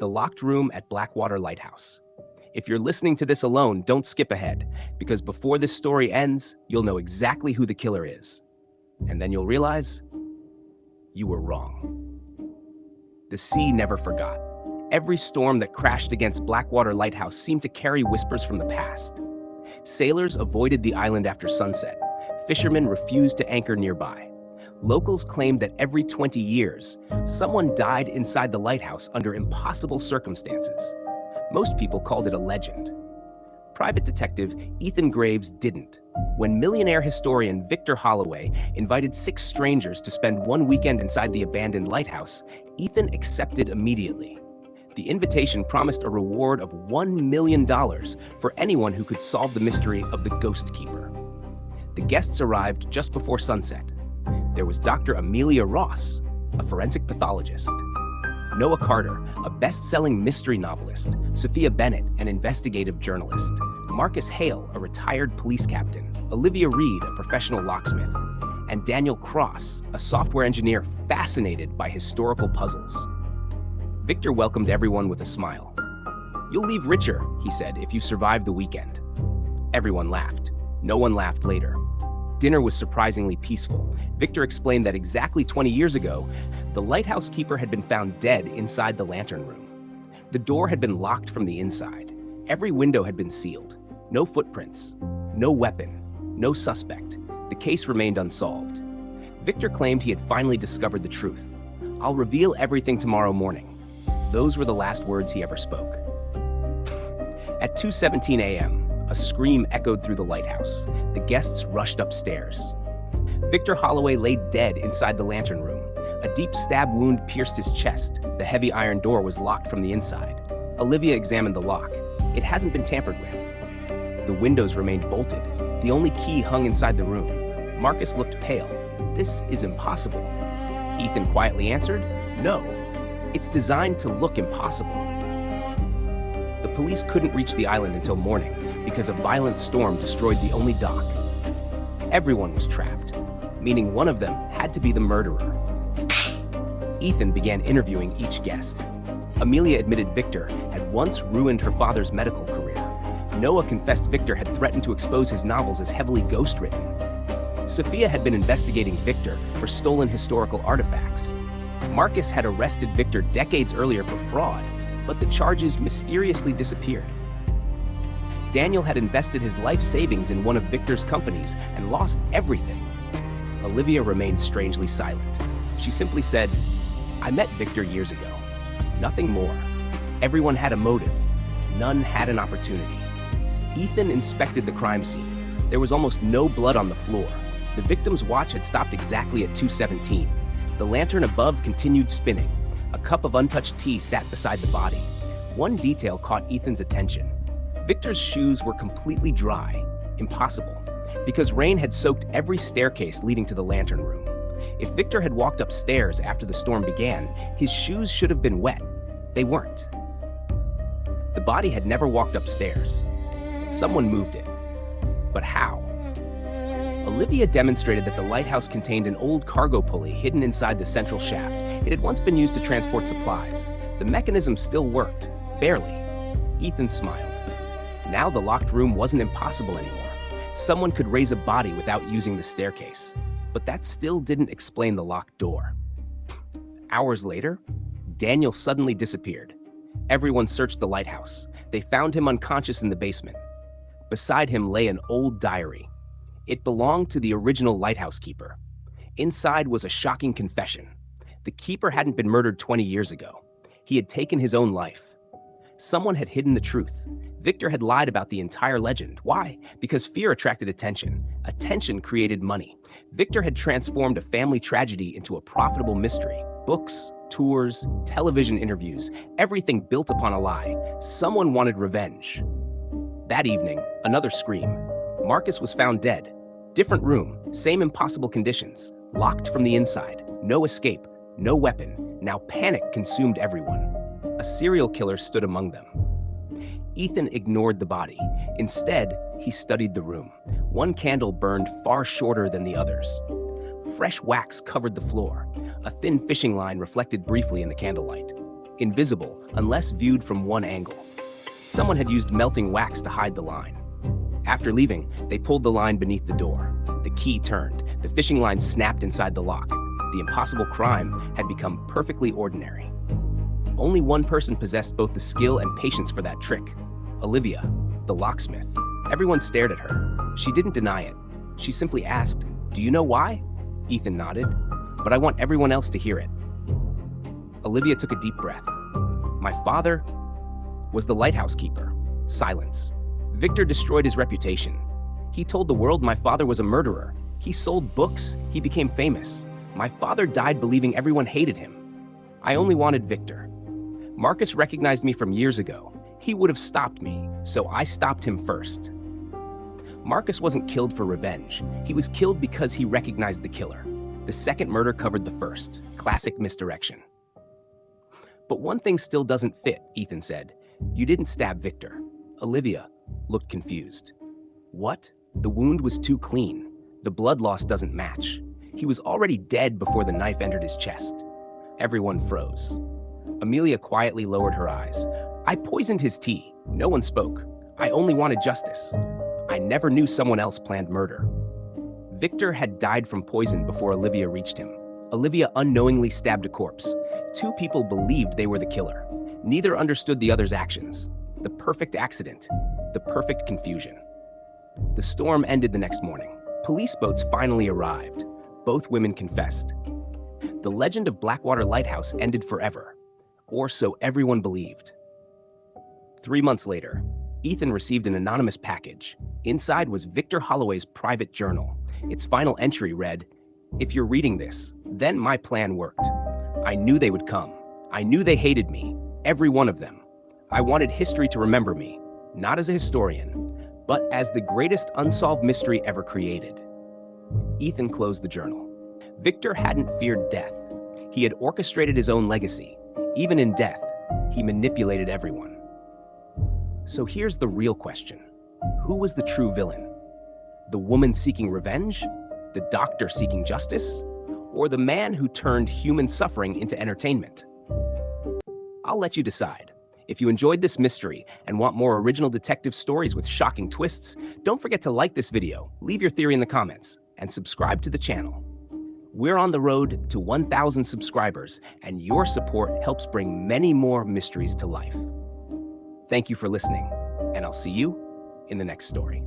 The Locked Room at Blackwater Lighthouse. If you're listening to this alone, don't skip ahead, because before this story ends, you'll know exactly who the killer is. And then you'll realize you were wrong. The sea never forgot. Every storm that crashed against Blackwater Lighthouse seemed to carry whispers from the past. Sailors avoided the island after sunset. Fishermen refused to anchor nearby. Locals claimed that every 20 years, someone died inside the lighthouse under impossible circumstances. Most people called it a legend. Private detective Ethan Graves didn't. When millionaire historian Victor Holloway invited 6 strangers to spend one weekend inside the abandoned lighthouse, Ethan accepted immediately. The invitation promised a reward of $1 million for anyone who could solve the mystery of the ghost keeper. The guests arrived just before sunset. There was Dr. Amelia Ross, a forensic pathologist; Noah Carter, a best-selling mystery novelist; Sophia Bennett, an investigative journalist; Marcus Hale, a retired police captain; Olivia Reed, a professional locksmith; and Daniel Cross, a software engineer fascinated by historical puzzles. Victor welcomed everyone with a smile. "You'll leave richer," he said, "if you survive the weekend." Everyone laughed. No one laughed later. Dinner was surprisingly peaceful. Victor explained that exactly 20 years ago, the lighthouse keeper had been found dead inside the lantern room. The door had been locked from the inside. Every window had been sealed. No footprints, no weapon, no suspect. The case remained unsolved. Victor claimed he had finally discovered the truth. "I'll reveal everything tomorrow morning." Those were the last words he ever spoke. At 2:17 a.m., a scream echoed through the lighthouse. The guests rushed upstairs. Victor Holloway lay dead inside the lantern room. A deep stab wound pierced his chest. The heavy iron door was locked from the inside. Olivia examined the lock. It hasn't been tampered with. The windows remained bolted. The only key hung inside the room. Marcus looked pale. "This is impossible." Ethan quietly answered, "No, it's designed to look impossible." The police couldn't reach the island until morning because a violent storm destroyed the only dock. Everyone was trapped, meaning one of them had to be the murderer. Ethan began interviewing each guest. Amelia admitted Victor had once ruined her father's medical career. Noah confessed Victor had threatened to expose his novels as heavily ghost-written. Sophia had been investigating Victor for stolen historical artifacts. Marcus had arrested Victor decades earlier for fraud, but the charges mysteriously disappeared. Daniel had invested his life savings in one of Victor's companies and lost everything. Olivia remained strangely silent. She simply said, "I met Victor years ago. Nothing more." Everyone had a motive. None had an opportunity. Ethan inspected the crime scene. There was almost no blood on the floor. The victim's watch had stopped exactly at 2:17. The lantern above continued spinning. A cup of untouched tea sat beside the body. One detail caught Ethan's attention. Victor's shoes were completely dry. Impossible, because rain had soaked every staircase leading to the lantern room. If Victor had walked upstairs after the storm began, his shoes should have been wet. They weren't. The body had never walked upstairs. Someone moved it. But how? Olivia demonstrated that the lighthouse contained an old cargo pulley hidden inside the central shaft. It had once been used to transport supplies. The mechanism still worked, barely. Ethan smiled. Now the locked room wasn't impossible anymore. Someone could raise a body without using the staircase. But that still didn't explain the locked door. Hours later, Daniel suddenly disappeared. Everyone searched the lighthouse. They found him unconscious in the basement. Beside him lay an old diary. It belonged to the original lighthouse keeper. Inside was a shocking confession. The keeper hadn't been murdered 20 years ago. He had taken his own life. Someone had hidden the truth. Victor had lied about the entire legend. Why? Because fear attracted attention. Attention created money. Victor had transformed a family tragedy into a profitable mystery. Books, tours, television interviews, everything built upon a lie. Someone wanted revenge. That evening, another scream. Marcus was found dead. Different room, same impossible conditions. Locked from the inside. No escape, no weapon. Now panic consumed everyone. A serial killer stood among them. Ethan ignored the body. Instead, he studied the room. One candle burned far shorter than the others. Fresh wax covered the floor. A thin fishing line reflected briefly in the candlelight. invisible unless viewed from one angle. Someone had used melting wax to hide the line. After leaving, they pulled the line beneath the door. The key turned, the fishing line snapped inside the lock. The impossible crime had become perfectly ordinary. Only one person possessed both the skill and patience for that trick: Olivia, the locksmith. Everyone stared at her. She didn't deny it. She simply asked, "Do you know why?" Ethan nodded, "But I want everyone else to hear it." Olivia took a deep breath. "My father was the lighthouse keeper." Silence. Victor destroyed his reputation. He told the world my father was a murderer. He sold books. He became famous. My father died believing everyone hated him. I only wanted Victor. Marcus recognized me from years ago. He would have stopped me, so I stopped him first. Marcus wasn't killed for revenge. He was killed because he recognized the killer. The second murder covered the first. Classic misdirection. "But one thing still doesn't fit," Ethan said. "You didn't stab Victor." Olivia looked confused. "What? The wound was too clean. The blood loss doesn't match. He was already dead before the knife entered his chest." Everyone froze. Amelia quietly lowered her eyes. "I poisoned his tea." No one spoke. "I only wanted justice. I never knew someone else planned murder." Victor had died from poison before Olivia reached him. Olivia unknowingly stabbed a corpse. Two people believed they were the killer. Neither understood the other's actions. The perfect accident. The perfect confusion. The storm ended the next morning. Police boats finally arrived. Both women confessed. The legend of Blackwater Lighthouse ended forever. Or so everyone believed. 3 months later, Ethan received an anonymous package. Inside was Victor Holloway's private journal. Its final entry read, "If you're reading this, then my plan worked. I knew they would come. I knew they hated me, every one of them. I wanted history to remember me, not as a historian, but as the greatest unsolved mystery ever created." Ethan closed the journal. Victor hadn't feared death. He had orchestrated his own legacy. Even in death, he manipulated everyone. So here's the real question. Who was the true villain? The woman seeking revenge? The doctor seeking justice? Or the man who turned human suffering into entertainment? I'll let you decide. If you enjoyed this mystery and want more original detective stories with shocking twists, don't forget to like this video, leave your theory in the comments, and subscribe to the channel. We're on the road to 1,000 subscribers, and your support helps bring many more mysteries to life. Thank you for listening, and I'll see you in the next story.